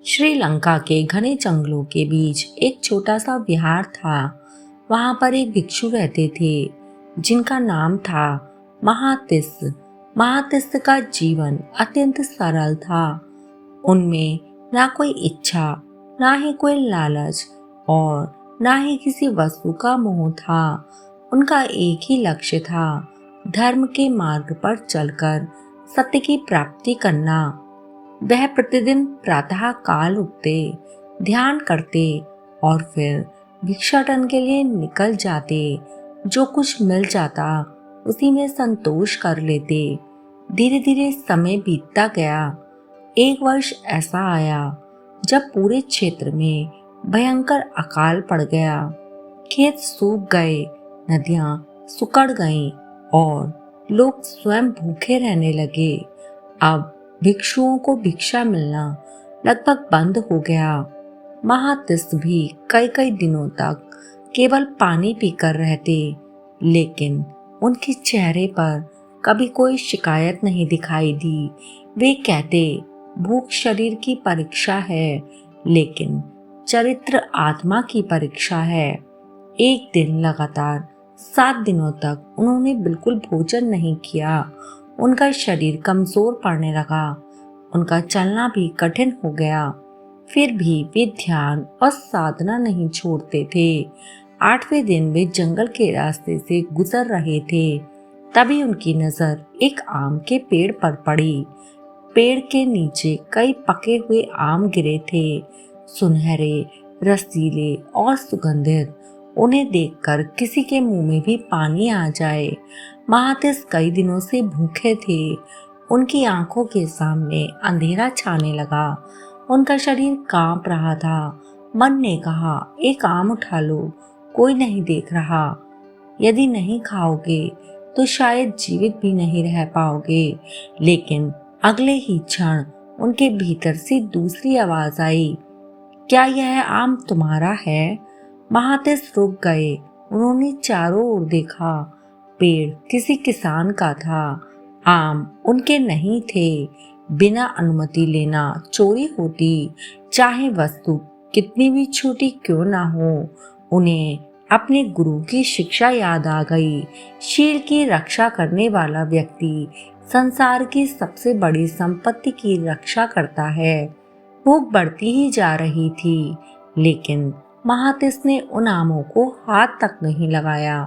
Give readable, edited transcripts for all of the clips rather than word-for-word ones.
श्रीलंका के घने जंगलों के बीच एक छोटा सा विहार था। वहां पर एक भिक्षु रहते थे जिनका नाम था महातिस्स। महातिस्स का जीवन अत्यंत सरल था। उनमें ना कोई इच्छा, ना ही कोई लालच और ना ही किसी वस्तु का मोह था। उनका एक ही लक्ष्य था, धर्म के मार्ग पर चलकर सत्य की प्राप्ति करना। वह प्रतिदिन प्रातः काल उठते, ध्यान करते और फिर भिक्षाटन के लिए निकल जाते। जो कुछ मिल जाता उसी में संतोष कर लेते। धीरे धीरे समय बीतता गया। एक वर्ष ऐसा आया जब पूरे क्षेत्र में भयंकर अकाल पड़ गया। खेत सूख गए, नदियां सुकड़ गईं और लोग स्वयं भूखे रहने लगे। अब भिक्षुओं को भिक्षा मिलना लगभग बंद हो गया। महातिस्स भी कई कई दिनों तक केवल पानी पीकर रहते, लेकिन उनके चेहरे पर कभी कोई शिकायत नहीं दिखाई दी। वे कहते, भूख शरीर की परीक्षा है, लेकिन चरित्र आत्मा की परीक्षा है। एक दिन लगातार 7 दिनों तक उन्होंने बिल्कुल भोजन नहीं किया। उनका शरीर कमजोर पड़ने लगा, उनका चलना भी कठिन हो गया। फिर भी वे ध्यान और साधना नहीं छोड़ते थे। 8वें दिन वे जंगल के रास्ते से गुजर रहे थे। तभी उनकी नजर एक आम के पेड़ पर पड़ी। पेड़ के नीचे कई पके हुए आम गिरे थे, सुनहरे, रसीले और सुगंधित। उन्हें देखकर किसी के मुंह में भी पानी आ जाए। महातिस्स कई दिनों से भूखे थे। उनकी आंखों के सामने अंधेरा छाने लगा। उनका शरीर कांप रहा था। मन ने कहा, एक आम उठा लो, कोई नहीं देख रहा। यदि नहीं खाओगे तो शायद जीवित भी नहीं रह पाओगे। लेकिन अगले ही क्षण उनके भीतर से दूसरी आवाज आई, क्या यह आम तुम्हारा है? महातिस्स रुक गए। उन्होंने चारों ओर देखा। पेड़ किसी किसान का था, आम उनके नहीं थे। बिना अनुमति लेना चोरी होती, चाहे वस्तु कितनी भी छोटी क्यों ना हो। उन्हें अपने गुरु की शिक्षा याद आ गई। शील की रक्षा करने वाला व्यक्ति संसार की सबसे बड़ी संपत्ति की रक्षा करता है। भूख बढ़ती ही जा रही थी, लेकिन महातिस्स ने उन आमों को हाथ तक नहीं लगाया।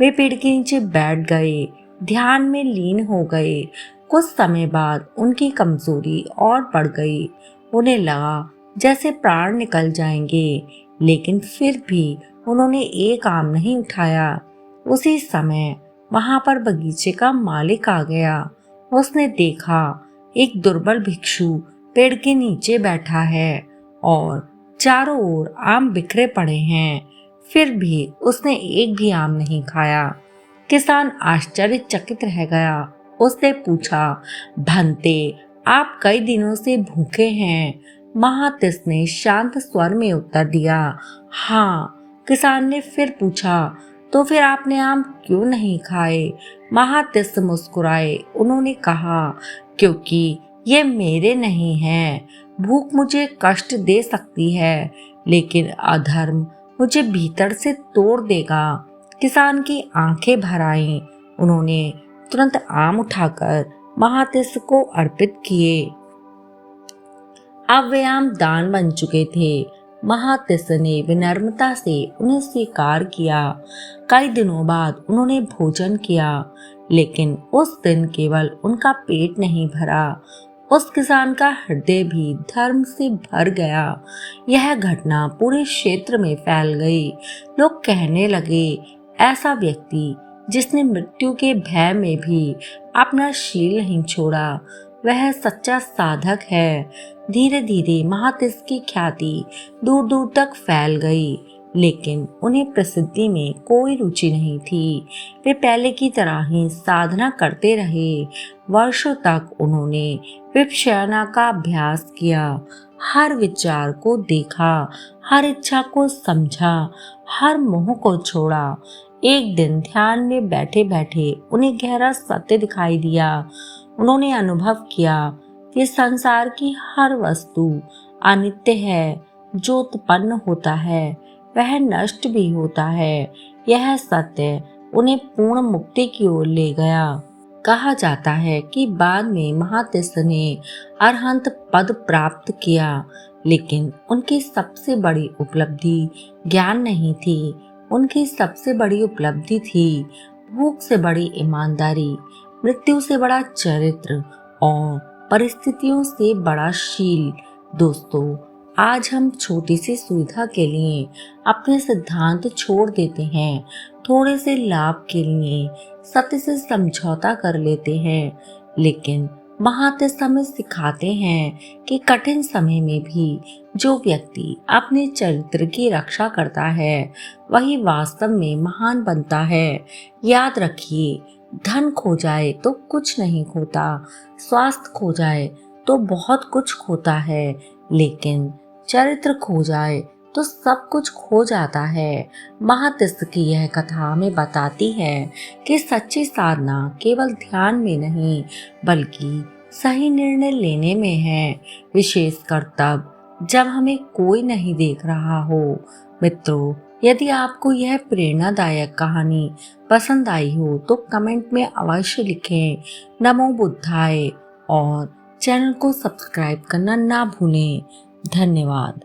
वे पेड़ के नीचे बैठ गए, ध्यान में लीन हो गए। कुछ समय बाद उनकी कमजोरी और बढ़ गई। उन्हें लगा जैसे प्राण निकल जाएंगे, लेकिन फिर भी उन्होंने एक आम नहीं उठाया। उसी समय वहां पर बगीचे का मालिक आ गया। उसने देखा एक दुर्बल भिक्षु पेड़ के नीचे बैठा है और चारों ओर आम बिखरे पड़े हैं। फिर भी उसने एक भी आम नहीं खाया। किसान आश्चर्यचकित रह गया। उसने पूछा, भंते, आप कई दिनों से भूखे हैं? महातिस्स ने शांत स्वर में उत्तर दिया, हाँ। किसान ने फिर पूछा, तो फिर आपने आम क्यों नहीं खाए? महातिस्स मुस्कुराए। उन्होंने कहा, क्योंकि ये मेरे नहीं हैं। भूख मुझे कष्ट दे सकती है, लेकिन अधर्म मुझे भीतर से तोड़ देगा। किसान की आंखें भर आईं। उन्होंने तुरंत आम उठाकर महातिस्स को अर्पित किए। अब वे आम दान बन चुके थे। महातिस्स ने विनम्रता से उन्हें स्वीकार किया। कई दिनों बाद उन्होंने भोजन किया, लेकिन उस दिन केवल उनका पेट नहीं भरा, उस किसान का हृदय भी धर्म से भर गया। यह घटना पूरे क्षेत्र में फैल गई। लोग कहने लगे, ऐसा व्यक्ति जिसने मृत्यु के भय में भी अपना शील नहीं छोड़ा, वह सच्चा साधक है। धीरे धीरे महातिस्स की ख्याति दूर दूर तक फैल गई, लेकिन उन्हें प्रसिद्धि में कोई रुचि नहीं थी। वे पहले की तरह ही साधना करते रहे। वर्षों तक उन्होंने विपश्यना का अभ्यास किया, हर विचार को देखा, हर इच्छा को समझा, हर मोह को छोड़ा। एक दिन ध्यान में बैठे बैठे उन्हें गहरा सत्य दिखाई दिया। उन्होंने अनुभव किया कि संसार की हर वस्तु अनित्य है, जो उत्पन्न होता है वह नष्ट भी होता है। यह सत्य उन्हें पूर्ण मुक्ति की ओर ले गया। कहा जाता है कि बाद में महातिस्स ने अरहंत पद प्राप्त किया, लेकिन उनकी सबसे बड़ी उपलब्धि ज्ञान नहीं थी। उनकी सबसे बड़ी उपलब्धि थी भूख से बड़ी ईमानदारी, मृत्यु से बड़ा चरित्र और परिस्थितियों से बड़ा शील। दोस्तों, आज हम छोटी सी सुविधा के लिए अपने सिद्धांत छोड़ देते हैं, थोड़े से लाभ के लिए सत्य से समझौता कर लेते हैं, लेकिन महातिस्स हमें सिखाते हैं कि कठिन समय में भी जो व्यक्ति अपने चरित्र की रक्षा करता है वही वास्तव में महान बनता है। याद रखिए, धन खो जाए तो कुछ नहीं खोता, स्वास्थ्य खो जाए तो बहुत कुछ खोता है, लेकिन चरित्र खो जाए तो सब कुछ खो जाता है। महातिस्स की यह कथा हमें बताती है कि सच्ची साधना केवल ध्यान में नहीं बल्कि सही निर्णय लेने में है, विशेषकर तब जब हमें कोई नहीं देख रहा हो। मित्रों, यदि आपको यह प्रेरणादायक कहानी पसंद आई हो तो कमेंट में अवश्य लिखें नमो बुद्धाय और चैनल को सब्सक्राइब करना ना भूलें। धन्यवाद।